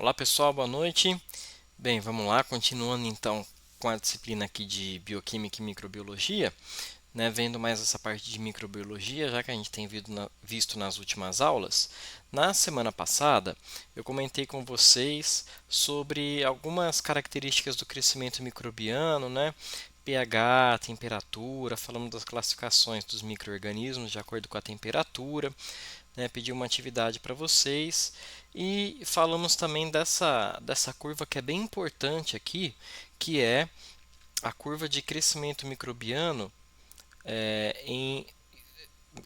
Olá pessoal, boa noite. Bem, vamos lá, continuando então com a disciplina aqui de Bioquímica e Microbiologia, né, vendo mais essa parte de microbiologia, já que a gente tem visto nas últimas aulas. Na semana passada, eu comentei com vocês sobre algumas características do crescimento microbiano, né, pH, temperatura, falamos das classificações dos micro-organismos de acordo com a temperatura, né, pedi uma atividade para vocês e falamos também dessa curva que é bem importante aqui, que é a curva de crescimento microbiano em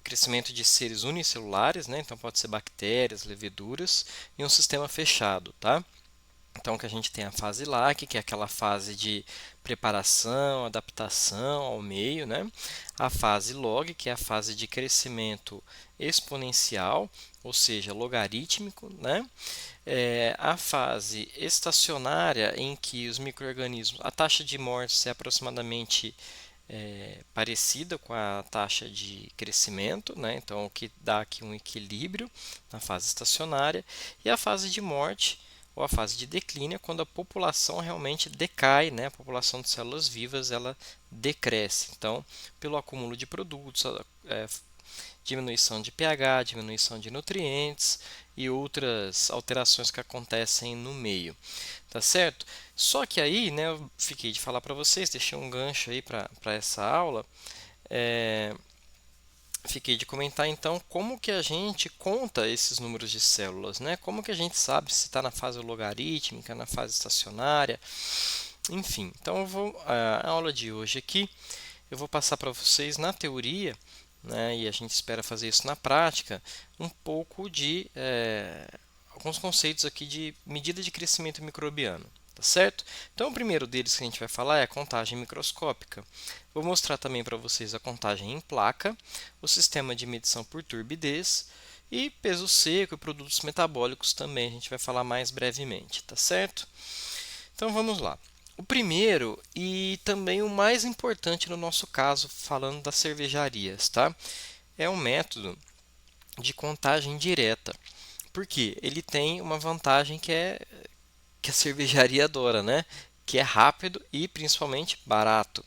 crescimento de seres unicelulares, né, então pode ser bactérias, leveduras, em um sistema fechado, tá? Então, que a gente tem a fase LAC, que é aquela fase de preparação, adaptação ao meio, né? A fase log, que é a fase de crescimento exponencial, ou seja, logarítmico, né? A fase estacionária, em que os micro-organismos, a taxa de mortes é aproximadamente parecida com a taxa de crescimento, né? Então, o que dá aqui um equilíbrio na fase estacionária, e a fase de morte ou a fase de declínio, quando a população realmente decai, né? A população de células vivas ela decresce. Então, pelo acúmulo de produtos, diminuição de pH, diminuição de nutrientes e outras alterações que acontecem no meio, tá certo? Só que aí, né, eu fiquei de falar para vocês, deixei um gancho aí para essa aula, é, fiquei de comentar então como que a gente conta esses números de células, né? Como que a gente sabe se está na fase logarítmica, na fase estacionária, enfim. Então a aula de hoje aqui eu vou passar para vocês na teoria, né, e a gente espera fazer isso na prática, um pouco de alguns conceitos aqui de medida de crescimento microbiano. Tá certo? Então, o primeiro deles que a gente vai falar é a contagem microscópica. Vou mostrar também para vocês a contagem em placa, o sistema de medição por turbidez e peso seco e produtos metabólicos também a gente vai falar mais brevemente, tá certo? Então vamos lá. O primeiro e também o mais importante no nosso caso, falando das cervejarias, tá? É um método de contagem direta. Porque ele tem uma vantagem que a cervejaria adora, né? Que é rápido e principalmente barato.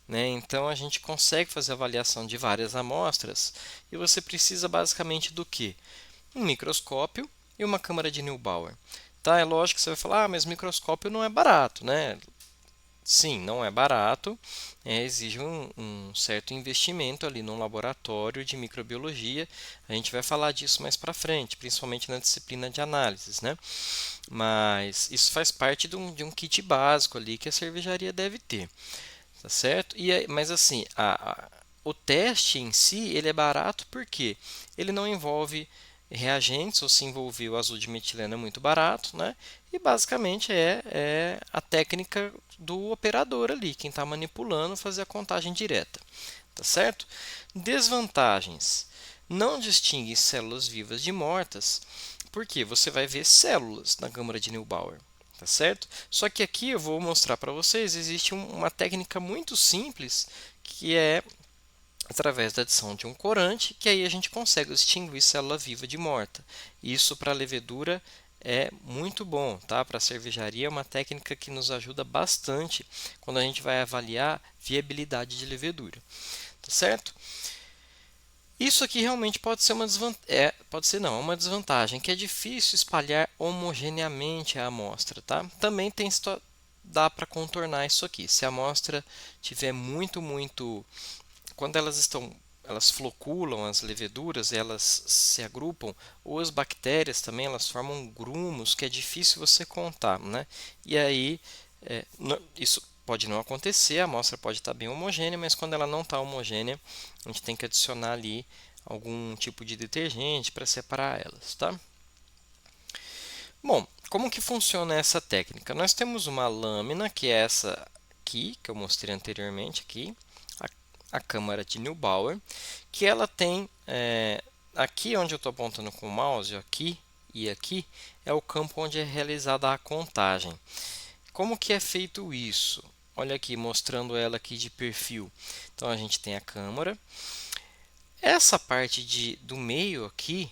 Né? Então a gente consegue fazer avaliação de várias amostras e você precisa basicamente do que? Um microscópio e uma câmara de Neubauer. Tá, é lógico que você vai falar, mas microscópio não é barato, né? Sim, não é barato, exige um certo investimento ali no laboratório de microbiologia. A gente vai falar disso mais para frente, principalmente na disciplina de análises, né? Mas isso faz parte de um kit básico ali que a cervejaria deve ter, tá certo? Mas assim, o teste em si ele é barato porque ele não envolve reagentes, ou se envolver o azul de metileno é muito barato, né? E basicamente é a técnica do operador ali, quem está manipulando, fazer a contagem direta, tá certo? Desvantagens: não distingue células vivas de mortas, porque você vai ver células na câmara de Neubauer, tá certo? Só que aqui eu vou mostrar para vocês, existe uma técnica muito simples que é através da adição de um corante, que aí a gente consegue distinguir célula viva de morta. Isso para a levedura é muito bom, tá? Para a cervejaria é uma técnica que nos ajuda bastante quando a gente vai avaliar viabilidade de levedura, tá certo? Isso aqui realmente pode ser uma desvantagem, pode ser não, é uma desvantagem, que é difícil espalhar homogeneamente a amostra, tá? Também dá para contornar isso aqui. Se a amostra tiver muito, quando elas floculam as leveduras, elas se agrupam, ou as bactérias também, elas formam grumos que é difícil você contar, né? E aí, isso pode não acontecer, a amostra pode estar bem homogênea, mas quando ela não está homogênea, a gente tem que adicionar ali algum tipo de detergente para separar elas, tá? Bom, como que funciona essa técnica? Nós temos uma lâmina, que é essa aqui, que eu mostrei anteriormente aqui, a câmara de Neubauer, que ela tem aqui onde eu estou apontando com o mouse, aqui e aqui, é o campo onde é realizada a contagem. Como que é feito isso? Olha aqui, mostrando ela aqui de perfil. Então a gente tem a câmara. Essa parte do meio aqui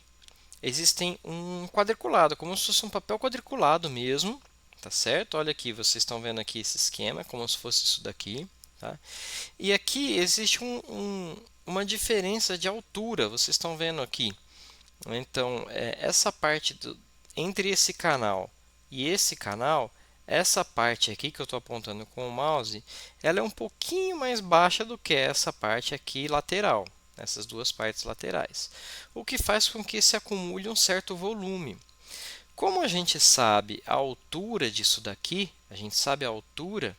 existem um quadriculado, como se fosse um papel quadriculado mesmo, tá certo? Olha aqui, vocês estão vendo aqui esse esquema, como se fosse isso daqui, tá? E aqui existe uma diferença de altura, vocês estão vendo aqui. Então, essa parte entre esse canal e esse canal, essa parte aqui que eu estou apontando com o mouse, ela é um pouquinho mais baixa do que essa parte aqui lateral, essas duas partes laterais, o que faz com que se acumule um certo volume. Como a gente sabe a altura disso daqui, a gente sabe a altura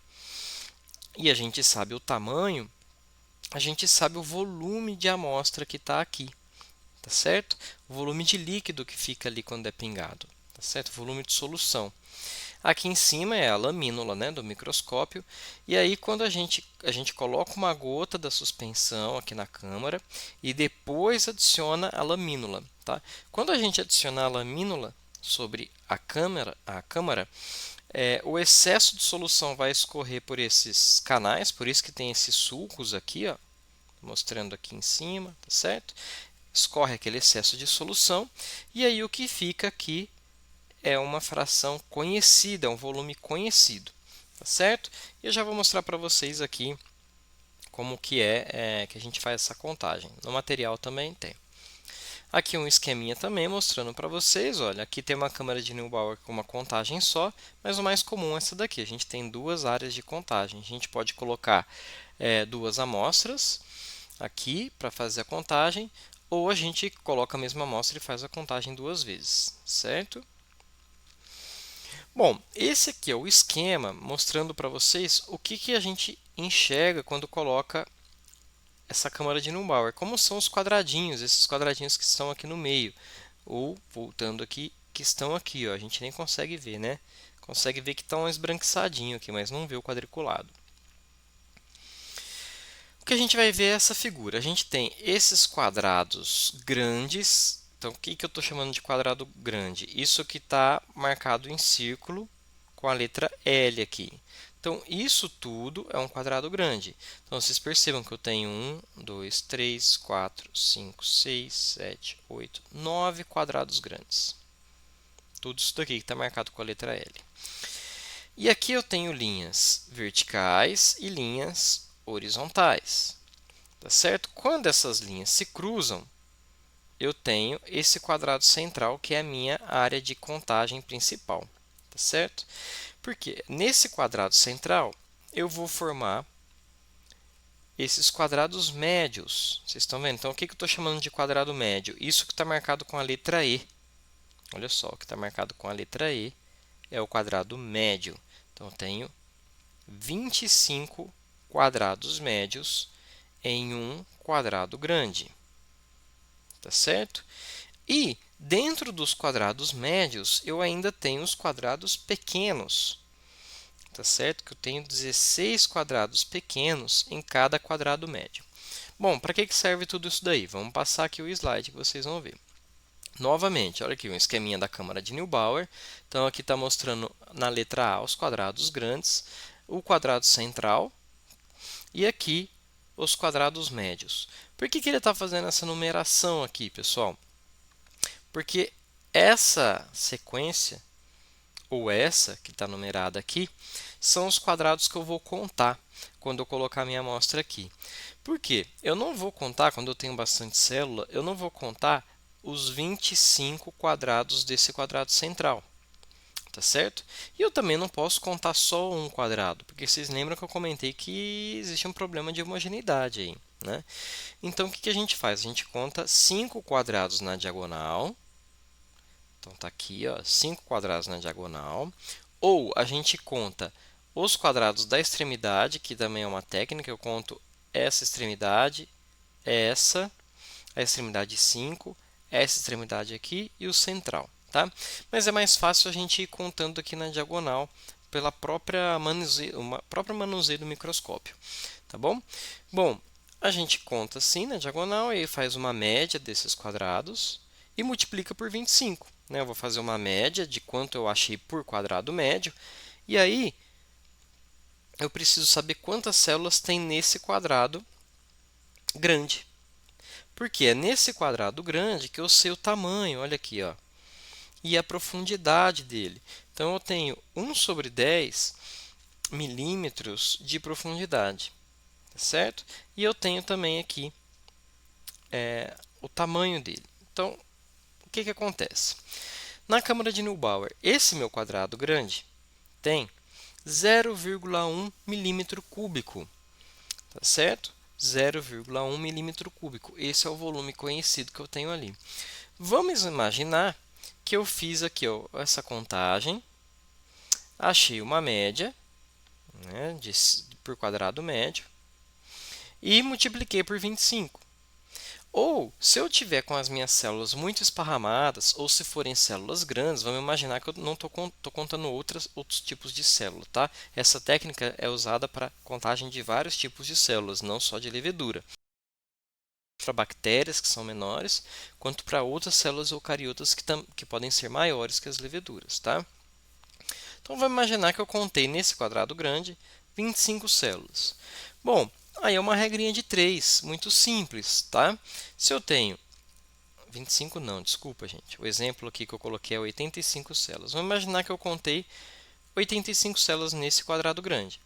e a gente sabe o tamanho, a gente sabe o volume de amostra que está aqui, tá certo? O volume de líquido que fica ali quando é pingado, tá certo? O volume de solução. Aqui em cima é a lamínula, né, do microscópio, e aí quando a gente coloca uma gota da suspensão aqui na câmara e depois adiciona a lamínula, tá? Quando a gente adicionar a lamínula sobre a câmara, o excesso de solução vai escorrer por esses canais, por isso que tem esses sulcos aqui, ó, mostrando aqui em cima, tá certo? Escorre aquele excesso de solução e aí o que fica aqui é uma fração conhecida, um volume conhecido, tá certo? E eu já vou mostrar para vocês aqui como que que a gente faz essa contagem. No material também tem. Aqui um esqueminha também mostrando para vocês, olha, aqui tem uma câmara de Neubauer com uma contagem só, mas o mais comum é essa daqui, a gente tem duas áreas de contagem. A gente pode colocar duas amostras aqui para fazer a contagem, ou a gente coloca a mesma amostra e faz a contagem duas vezes, certo? Bom, esse aqui é o esquema mostrando para vocês o que a gente enxerga quando coloca essa câmara de Neubauer. Como são os quadradinhos, esses quadradinhos que estão aqui no meio. Ou, voltando aqui, que estão aqui, ó, a gente nem consegue ver, né? Consegue ver que está um esbranquiçadinho aqui, mas não vê o quadriculado. O que a gente vai ver é essa figura. A gente tem esses quadrados grandes. Então, o que eu estou chamando de quadrado grande? Isso que está marcado em círculo com a letra L aqui. Então, isso tudo é um quadrado grande. Então, vocês percebam que eu tenho 1, 2, 3, 4, 5, 6, 7, 8, 9 quadrados grandes. Tudo isso daqui que está marcado com a letra L. E aqui eu tenho linhas verticais e linhas horizontais. Tá certo? Quando essas linhas se cruzam, eu tenho esse quadrado central que é a minha área de contagem principal. Tá certo? Porque nesse quadrado central eu vou formar esses quadrados médios. Vocês estão vendo? Então, o que eu estou chamando de quadrado médio? Isso que está marcado com a letra E. Olha só, o que está marcado com a letra E é o quadrado médio. Então, eu tenho 25 quadrados médios em um quadrado grande. Tá certo? E dentro dos quadrados médios, eu ainda tenho os quadrados pequenos. Tá certo? Que eu tenho 16 quadrados pequenos em cada quadrado médio. Bom, para que serve tudo isso daí? Vamos passar aqui o slide que vocês vão ver. Novamente, olha aqui um esqueminha da câmara de Neubauer. Então, aqui está mostrando na letra A os quadrados grandes, o quadrado central e aqui os quadrados médios. Por que ele está fazendo essa numeração aqui, pessoal? Porque essa sequência, ou essa que está numerada aqui, são os quadrados que eu vou contar quando eu colocar minha amostra aqui. Por quê? Eu não vou contar, quando eu tenho bastante célula, eu não vou contar os 25 quadrados desse quadrado central. Tá certo? E eu também não posso contar só um quadrado, porque vocês lembram que eu comentei que existe um problema de homogeneidade aí, né? Então, o que a gente faz? A gente conta 5 quadrados na diagonal. Então, está aqui, ó, 5 quadrados na diagonal. Ou a gente conta os quadrados da extremidade, que também é uma técnica. Eu conto essa extremidade, essa, a extremidade 5, essa extremidade aqui e o central. Tá? Mas é mais fácil a gente ir contando aqui na diagonal pela própria manuseio do microscópio. Tá bom? Bom, a gente conta assim na diagonal e faz uma média desses quadrados e multiplica por 25. Né? Eu vou fazer uma média de quanto eu achei por quadrado médio. E aí, eu preciso saber quantas células tem nesse quadrado grande. Porque é nesse quadrado grande que eu sei o tamanho, olha aqui, ó, e a profundidade dele. Então, eu tenho 1 sobre 10 milímetros de profundidade, tá certo? E eu tenho também aqui o tamanho dele. Então, o que acontece? Na câmara de Neubauer, esse meu quadrado grande tem 0,1 milímetro cúbico, tá certo? 0,1 milímetro cúbico. Esse é o volume conhecido que eu tenho ali. Vamos imaginar que eu fiz aqui ó, essa contagem, achei uma média, né, por quadrado médio e multipliquei por 25. Ou, se eu tiver com as minhas células muito esparramadas, ou se forem células grandes, vamos imaginar que eu não estou contando outros tipos de célula, tá? Essa técnica é usada para contagem de vários tipos de células, não só de levedura. Para bactérias, que são menores, quanto para outras células eucariotas que podem ser maiores que as leveduras, tá? Então, vamos imaginar que eu contei nesse quadrado grande 25 células. Bom, aí é uma regrinha de 3, muito simples, tá? Se eu tenho 25 não, desculpa, gente. O exemplo aqui que eu coloquei é 85 células. Vamos imaginar que eu contei 85 células nesse quadrado grande.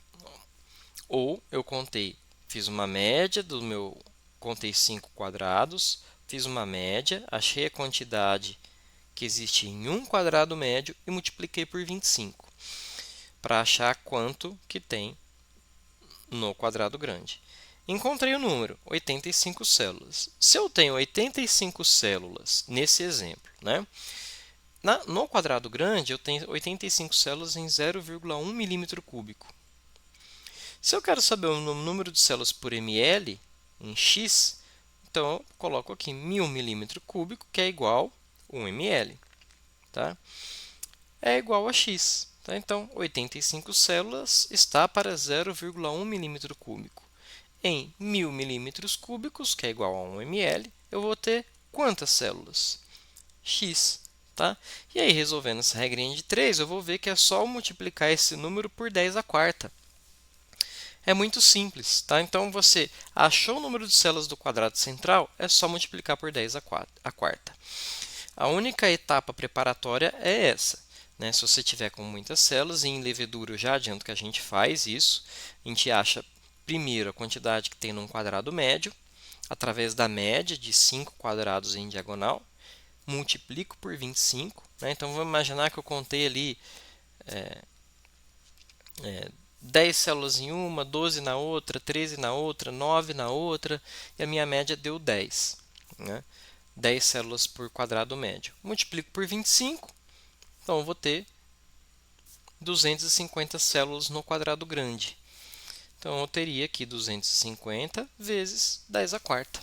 Ou eu fiz uma média do meu, contei 5 quadrados, fiz uma média, achei a quantidade que existe em um quadrado médio e multipliquei por 25 para achar quanto que tem no quadrado grande. Encontrei o número, 85 células. Se eu tenho 85 células nesse exemplo, né? No quadrado grande, eu tenho 85 células em 0,1 milímetro cúbico. Se eu quero saber o número de células por ml, em x, então eu coloco aqui 1000 milímetro cúbico, que é igual a 1 ml. Tá? É igual a x. Tá? Então, 85 células está para 0,1 milímetro cúbico. Em 1000 milímetros cúbicos, que é igual a 1 ml, eu vou ter quantas células? X. Tá? E aí, resolvendo essa regrinha de 3, eu vou ver que é só multiplicar esse número por 10 à quarta. É muito simples. Tá? Então, você achou o número de células do quadrado central, é só multiplicar por 10 à quarta. A única etapa preparatória é essa. Né? Se você tiver com muitas células, e em levedura eu já adianto que a gente faz isso. A gente acha primeiro a quantidade que tem num quadrado médio, através da média de 5 quadrados em diagonal, multiplico por 25. Né? Então, vamos imaginar que eu contei ali 10 células em uma, 12 na outra, 13 na outra, 9 na outra, e a minha média deu 10. Né? 10 células por quadrado médio. Multiplico por 25, então eu vou ter 250 células no quadrado grande. Então, eu teria aqui 250 vezes 10 à quarta.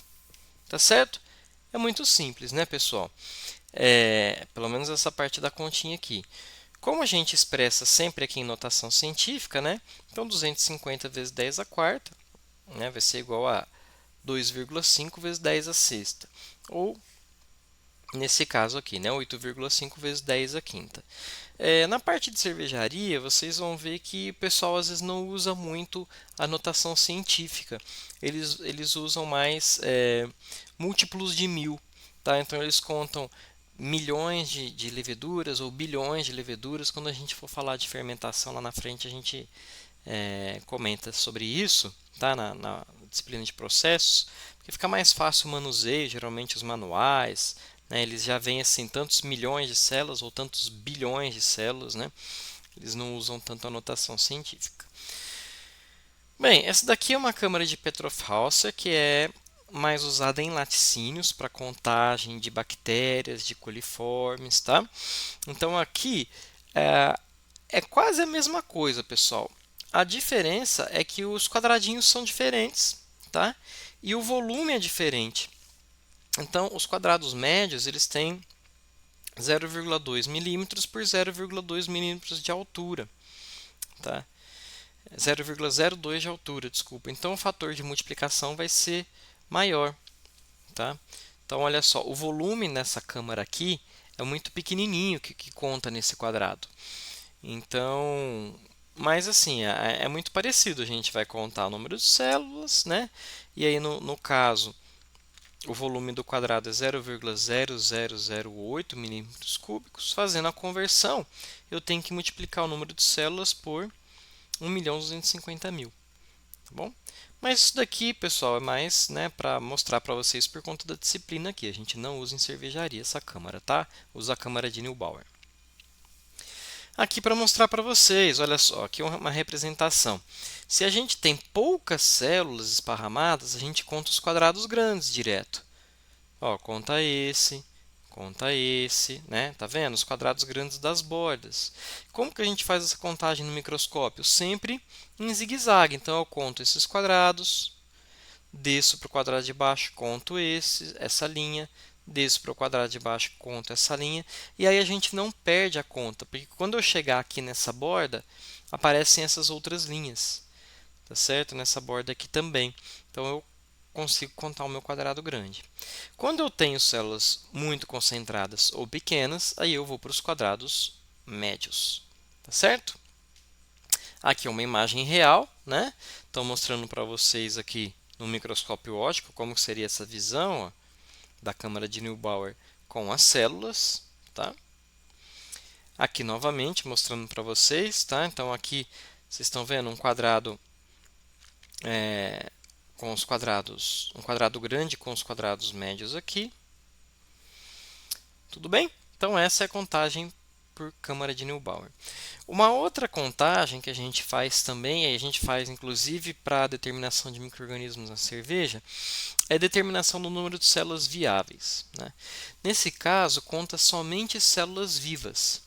Tá certo? É muito simples, né, pessoal? Pelo menos essa parte da continha aqui. Como a gente expressa sempre aqui em notação científica, né? Então, 250 vezes 10 à quarta, né, vai ser igual a 2,5 vezes 10 à sexta. Ou, nesse caso aqui, né, 8,5 vezes 10 à quinta. Na parte de cervejaria, vocês vão ver que o pessoal às vezes não usa muito a notação científica. Eles usam mais múltiplos de 1000. Tá? Então, eles contam milhões de leveduras ou bilhões de leveduras. Quando a gente for falar de fermentação lá na frente, a gente comenta sobre isso, tá? Na disciplina de processos, porque fica mais fácil o manuseio, geralmente os manuais, né? Eles já vêm assim, tantos milhões de células ou tantos bilhões de células, né? Eles não usam tanto a notação científica. Bem, essa daqui é uma câmara de Petroff-Hausser que é mais usada em laticínios para contagem de bactérias, de coliformes, tá? Então aqui é quase a mesma coisa, pessoal. A diferença é que os quadradinhos são diferentes, tá? E o volume é diferente. Então, os quadrados médios eles têm 0,2 milímetros por 0,2 milímetros de altura, tá? 0,02 de altura, desculpa. Então, o fator de multiplicação vai ser maior, tá? Então, olha só, o volume nessa câmara aqui é muito pequenininho que conta nesse quadrado. Então, mas assim, é muito parecido. A gente vai contar o número de células, né? E aí, no caso, o volume do quadrado é 0,0008 milímetros cúbicos. Fazendo a conversão, eu tenho que multiplicar o número de células por 1.250.000, tá bom? Mas isso daqui, pessoal, é mais, né, para mostrar para vocês por conta da disciplina aqui. A gente não usa em cervejaria essa câmara, tá? Usa a câmara de Neubauer. Aqui para mostrar para vocês, olha só, aqui uma representação. Se a gente tem poucas células esparramadas, a gente conta os quadrados grandes direto. Ó, conta esse, né? Tá vendo? Os quadrados grandes das bordas. Como que a gente faz essa contagem no microscópio? Sempre em zigue-zague. Então, eu conto esses quadrados, desço para o quadrado de baixo, conto essa linha, desço para o quadrado de baixo, conto essa linha, e aí a gente não perde a conta, porque quando eu chegar aqui nessa borda, aparecem essas outras linhas, tá certo? Nessa borda aqui também. Então, eu consigo contar o meu quadrado grande. Quando eu tenho células muito concentradas ou pequenas, aí eu vou para os quadrados médios, tá certo? Aqui é uma imagem real, né? Estou mostrando para vocês aqui no microscópio óptico como seria essa visão, ó, da câmara de Neubauer com as células, tá? Aqui novamente mostrando para vocês, tá? Então aqui vocês estão vendo um quadrado com os quadrados, um quadrado grande com os quadrados médios aqui. Tudo bem? Então essa é a contagem por câmara de Neubauer. Uma outra contagem que a gente faz também, e a gente faz inclusive para a determinação de micro-organismos na cerveja, é a determinação do número de células viáveis, né? Nesse caso, conta somente células vivas.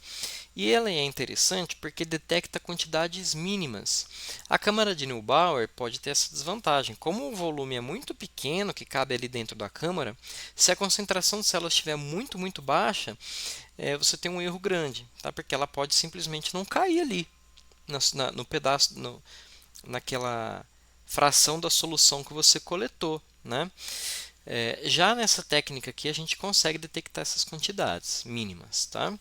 E ela é interessante porque detecta quantidades mínimas. A câmara de Neubauer pode ter essa desvantagem. Como o volume é muito pequeno, que cabe ali dentro da câmara, se a concentração de células estiver muito baixa, você tem um erro grande, tá? Porque ela pode simplesmente não cair ali, no pedaço, naquela fração da solução que você coletou, né? Já nessa técnica aqui, a gente consegue detectar essas quantidades mínimas, tá?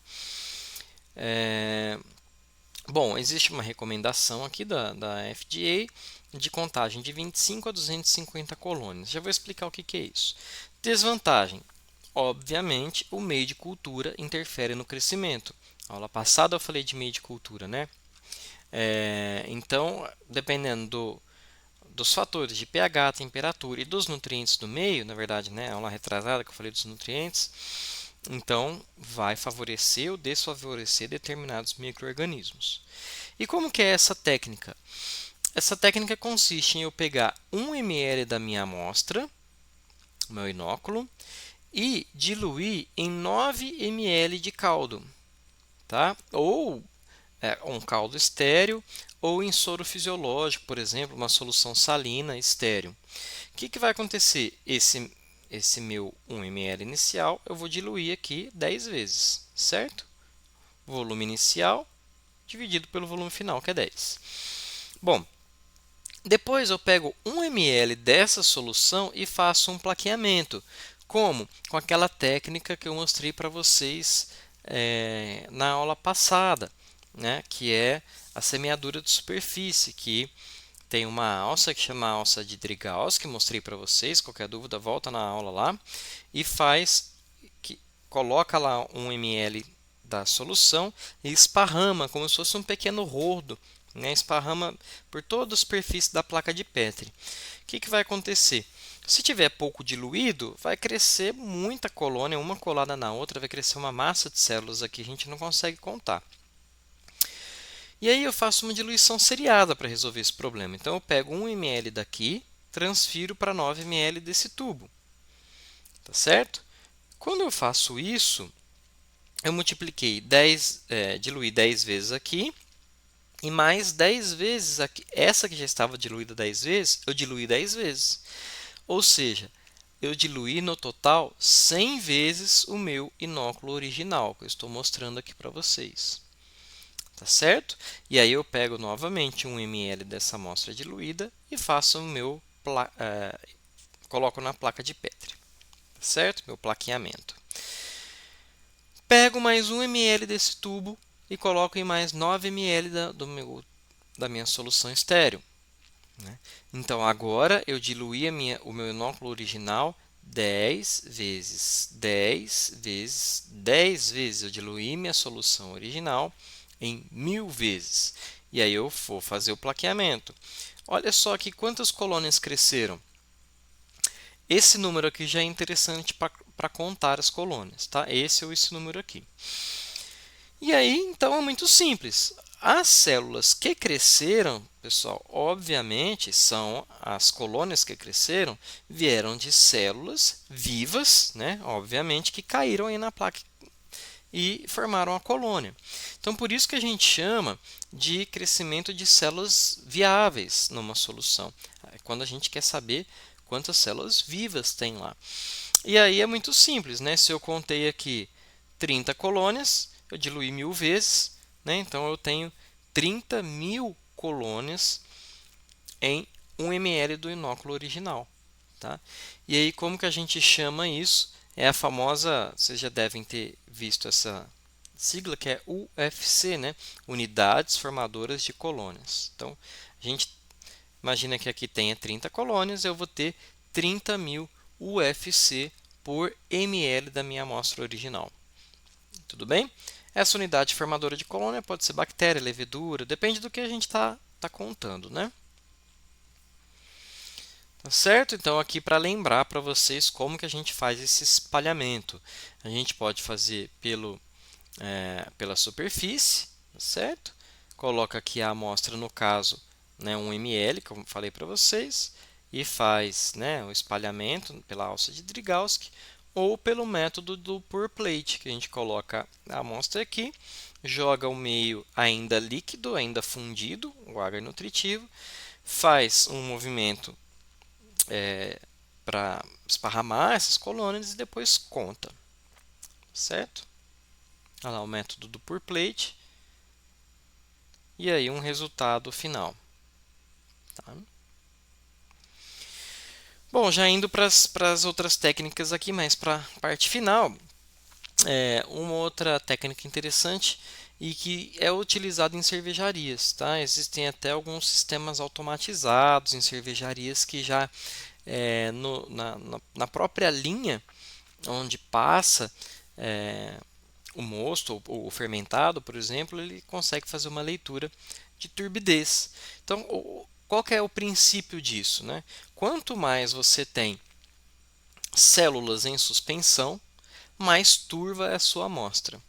Bom, existe uma recomendação aqui da FDA de contagem de 25 a 250 colônias. Já vou explicar o que é isso. Desvantagem. Obviamente, o meio de cultura interfere no crescimento. Na aula passada eu falei de meio de cultura, né? Então, dependendo dos fatores de pH, temperatura e dos nutrientes do meio, na verdade, né, a aula retrasada que eu falei dos nutrientes, então vai favorecer ou desfavorecer determinados micro-organismos. E como que é essa técnica? Essa técnica consiste em eu pegar 1 ml da minha amostra, meu inóculo, e diluir em 9 ml de caldo, tá? Ou um caldo estéril, ou em soro fisiológico, por exemplo, uma solução salina estéril. O que vai acontecer? Esse meu 1 ml inicial, eu vou diluir aqui 10 vezes, certo? Volume inicial dividido pelo volume final, que é 10. Bom, depois eu pego 1 ml dessa solução e faço um plaqueamento. Como? Com aquela técnica que eu mostrei para vocês na aula passada, né? Que é a semeadura de superfície, que tem uma alça que chama alça de Driegaus, que mostrei para vocês. Qualquer dúvida, volta na aula lá e coloca lá 1 ml da solução e esparrama como se fosse um pequeno rodo, né? Esparrama por toda a superfície da placa de Petri. O que vai acontecer? Se tiver pouco diluído, vai crescer muita colônia, uma colada na outra, vai crescer uma massa de células aqui, a gente não consegue contar. E aí eu faço uma diluição seriada para resolver esse problema. Então eu pego 1 ml daqui, transfiro para 9 ml desse tubo. Tá certo? Quando eu faço isso, eu multipliquei diluí 10 vezes aqui, e mais 10 vezes aqui. Essa que já estava diluída 10 vezes, eu diluí 10 vezes. Ou seja, eu diluí no total 100 vezes o meu inóculo original, que eu estou mostrando aqui para vocês. Tá certo? E aí eu pego novamente 1 ml dessa amostra diluída e faço coloco na placa de Petri. Tá certo? Meu plaqueamento. Pego mais 1 ml desse tubo e coloco em mais 9 ml da minha solução estéril, né? Então agora eu diluí o meu inóculo original 10 vezes 10 vezes 10 vezes. Eu diluí minha solução original em 1000 vezes. E aí eu vou fazer o plaqueamento. Olha só aqui quantas colônias cresceram. Esse número aqui já é interessante para contar as colônias, tá? Esse é esse número aqui. E aí, então, é muito simples. As células que cresceram, pessoal, obviamente, são as colônias que cresceram, vieram de células vivas, né? Obviamente, que caíram aí na placa e formaram a colônia. Então, por isso que a gente chama de crescimento de células viáveis numa solução. É quando a gente quer saber quantas células vivas tem lá. E aí é muito simples, né? Se eu contei aqui 30 colônias, eu diluí 1000 vezes, né? Então eu tenho 30.000 colônias em 1 ml do inóculo original, tá? E aí como que a gente chama isso? É a famosa, vocês já devem ter visto essa sigla que é UFC, né? Unidades Formadoras de Colônias. Então, a gente imagina que aqui tenha 30 colônias, eu vou ter 30.000 UFC por ml da minha amostra original. Tudo bem? Essa unidade formadora de colônia pode ser bactéria, levedura, depende do que a gente está contando, né? Tá certo? Então, aqui para lembrar para vocês como que a gente faz esse espalhamento. A gente pode fazer pela superfície, tá certo? Coloca aqui a amostra, no caso, né, 1 ml, como falei para vocês, e faz, né, o espalhamento pela alça de Drygalski, ou pelo método do pour plate, que a gente coloca a amostra aqui, joga o meio ainda líquido, ainda fundido, o agar nutritivo, faz um movimento para esparramar essas colônias e depois conta, certo? Olha lá o método do pour plate e aí um resultado final. Tá? Bom, já indo para as outras técnicas aqui, mas para a parte final, uma outra técnica interessante e que é utilizada em cervejarias. Tá? Existem até alguns sistemas automatizados em cervejarias que já na própria linha onde passa o mosto ou o fermentado, por exemplo, ele consegue fazer uma leitura de turbidez. Então, qual que é o princípio disso, né? Quanto mais você tem células em suspensão, mais turva é a sua amostra,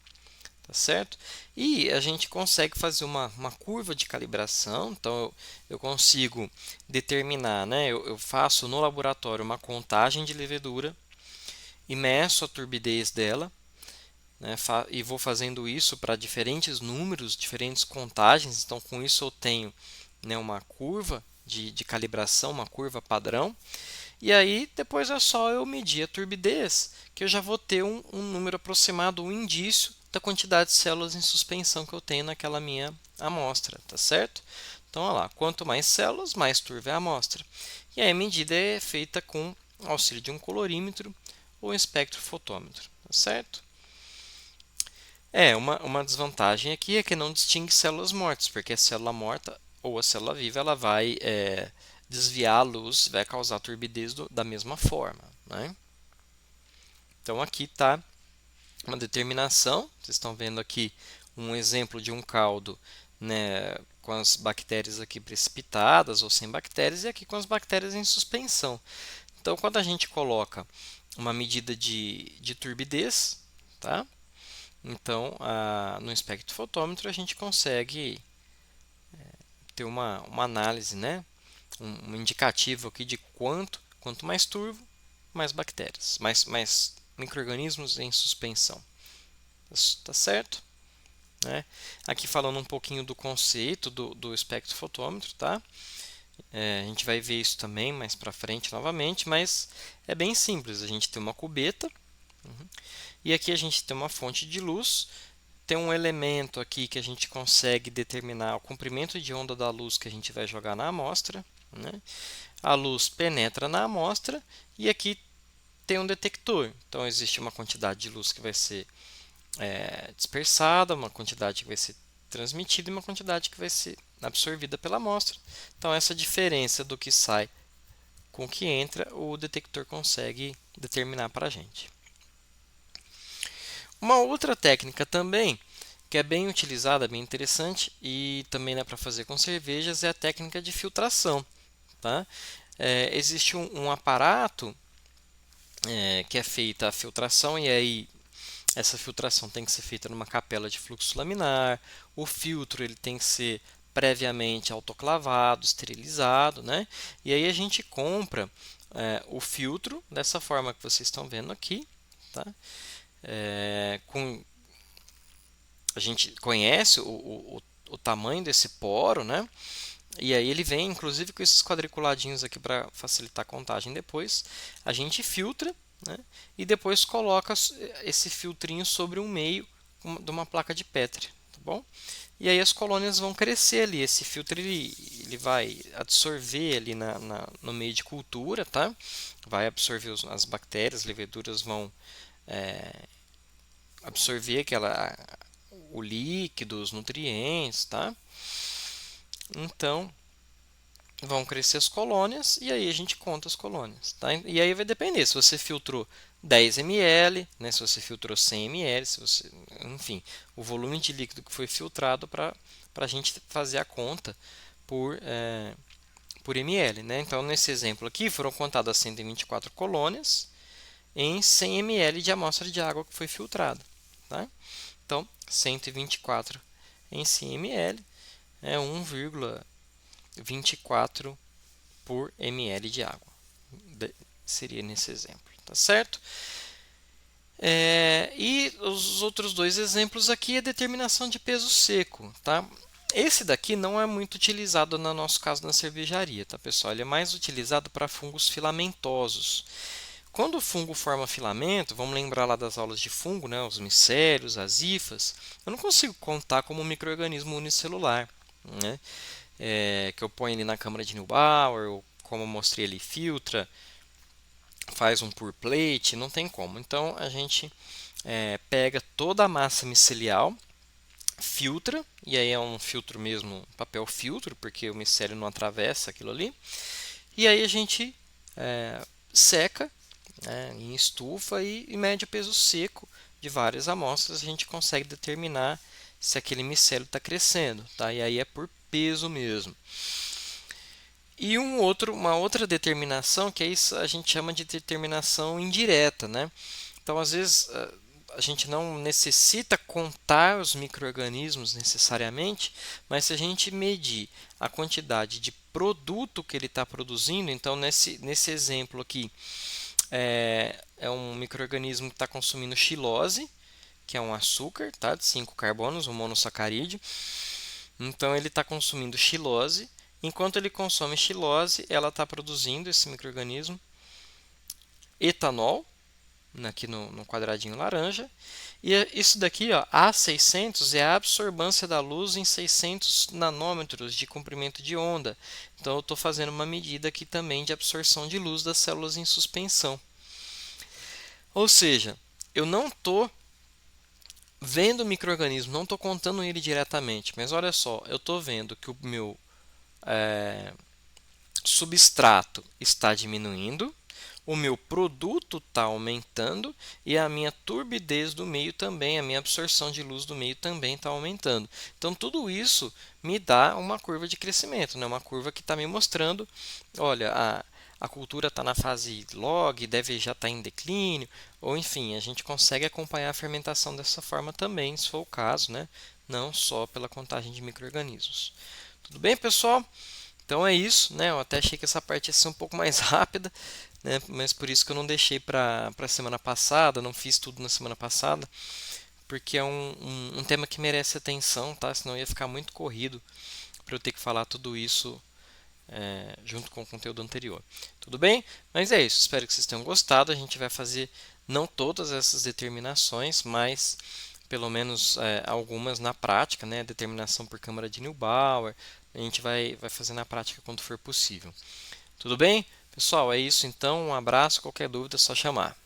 tá certo? E a gente consegue fazer uma curva de calibração, então eu consigo determinar, né? Eu faço no laboratório uma contagem de levedura e meço a turbidez dela, né, e vou fazendo isso para diferentes números, diferentes contagens. Então, com isso, eu tenho, né, uma curva de calibração, uma curva padrão. E aí, depois é só eu medir a turbidez, que eu já vou ter um número aproximado, um indício da quantidade de células em suspensão que eu tenho naquela minha amostra, tá certo? Então, olha lá, quanto mais células, mais turva é a amostra. E aí, a medida é feita com auxílio de um colorímetro ou espectrofotômetro, tá certo? Uma desvantagem aqui é que não distingue células mortas, porque a célula morta ou a célula viva ela vai desviar a luz, vai causar turbidez da mesma forma. Né? Então aqui está uma determinação, vocês estão vendo aqui um exemplo de um caldo, né, com as bactérias aqui precipitadas ou sem bactérias e aqui com as bactérias em suspensão. Então quando a gente coloca uma medida de turbidez, tá? Então, no espectrofotômetro a gente consegue ter uma análise, né? Um indicativo aqui de quanto mais turvo, mais bactérias, mais micro-organismos em suspensão. Tá certo? Né? Aqui falando um pouquinho do conceito do espectrofotômetro, tá? A gente vai ver isso também mais para frente novamente, mas é bem simples. A gente tem uma cubeta, e aqui a gente tem uma fonte de luz. Tem um elemento aqui que a gente consegue determinar o comprimento de onda da luz que a gente vai jogar na amostra. Né? A luz penetra na amostra e aqui tem um detector. Então, existe uma quantidade de luz que vai ser dispersada, uma quantidade que vai ser transmitida e uma quantidade que vai ser absorvida pela amostra. Então, essa diferença do que sai com o que entra, o detector consegue determinar para a gente. Uma outra técnica também, que é bem utilizada, bem interessante, e também dá para fazer com cervejas, é a técnica de filtração. Tá? Existe um aparato que é feita a filtração, e aí essa filtração tem que ser feita numa capela de fluxo laminar. O filtro ele tem que ser previamente autoclavado, esterilizado, né? E aí a gente compra o filtro dessa forma que vocês estão vendo aqui, tá? A gente conhece o tamanho desse poro, né? E aí ele vem, inclusive, com esses quadriculadinhos aqui para facilitar a contagem depois. A gente filtra, né? E depois coloca esse filtrinho sobre um meio de uma placa de Petri, tá bom? E aí as colônias vão crescer ali. Esse filtro ele vai absorver ali no meio de cultura, tá? Vai absorver as bactérias, as leveduras vão absorver o líquido, os nutrientes, tá? Então, vão crescer as colônias e aí a gente conta as colônias, tá? E aí vai depender se você filtrou 10 ml, né, se você filtrou 100 ml, se você, enfim, o volume de líquido que foi filtrado para a gente fazer a conta por ml, né? Então, nesse exemplo aqui, foram contadas 124 colônias em 100 ml de amostra de água que foi filtrada, tá? Então, 124 em 100 ml é 1,24 por ml de água. Seria nesse exemplo, tá certo? E os outros dois exemplos aqui é determinação de peso seco, tá? Esse daqui não é muito utilizado no nosso caso na cervejaria, tá, pessoal? Ele é mais utilizado para fungos filamentosos. Quando o fungo forma filamento, vamos lembrar lá das aulas de fungo, né, os micélios, as hifas, eu não consigo contar como um micro-organismo unicelular, né, que eu ponho ele na câmara de Neubauer, ou como eu mostrei, ele filtra, faz um pour plate, não tem como. Então a gente pega toda a massa micelial, filtra, e aí é um filtro mesmo, papel filtro, porque o micélio não atravessa aquilo ali, e aí a gente seca em estufa e mede o peso seco de várias amostras, a gente consegue determinar se aquele micélio está crescendo, tá? E aí é por peso mesmo. E uma outra determinação, que é isso a gente chama de determinação indireta, né? Então, às vezes, a gente não necessita contar os micro-organismos necessariamente, mas se a gente medir a quantidade de produto que ele está produzindo, então nesse exemplo aqui, é um micro-organismo que está consumindo xilose, que é um açúcar, tá, de 5 carbonos, um monossacarídeo. Então ele está consumindo xilose. Enquanto ele consome xilose, ela está produzindo, esse micro-organismo, etanol, aqui no quadradinho laranja. E isso daqui, ó, A600, é a absorvância da luz em 600 nanômetros de comprimento de onda. Então eu estou fazendo uma medida aqui também de absorção de luz das células em suspensão. Ou seja, eu não estou vendo o micro-organismo, não estou contando ele diretamente, mas olha só, eu estou vendo que o meu substrato está diminuindo, o meu produto está aumentando e a minha turbidez do meio também, a minha absorção de luz do meio também está aumentando. Então, tudo isso me dá uma curva de crescimento, né? Uma curva que está me mostrando, olha, a cultura está na fase log, deve já estar em declínio, ou enfim, a gente consegue acompanhar a fermentação dessa forma também, se for o caso, né? Não só pela contagem de micro-organismos. Tudo bem, pessoal? Então é isso, né? Eu até achei que essa parte ia ser um pouco mais rápida, né? Mas por isso que eu não deixei para a semana passada, não fiz tudo na semana passada, porque é um tema que merece atenção, tá? Senão ia ficar muito corrido para eu ter que falar tudo isso junto com o conteúdo anterior. Tudo bem? Mas é isso, espero que vocês tenham gostado. A gente vai fazer não todas essas determinações, mas pelo menos algumas na prática, né? Determinação por câmara de Neubauer, a gente vai fazer na prática quando for possível. Tudo bem? Pessoal, é isso então. Um abraço. Qualquer dúvida é só chamar.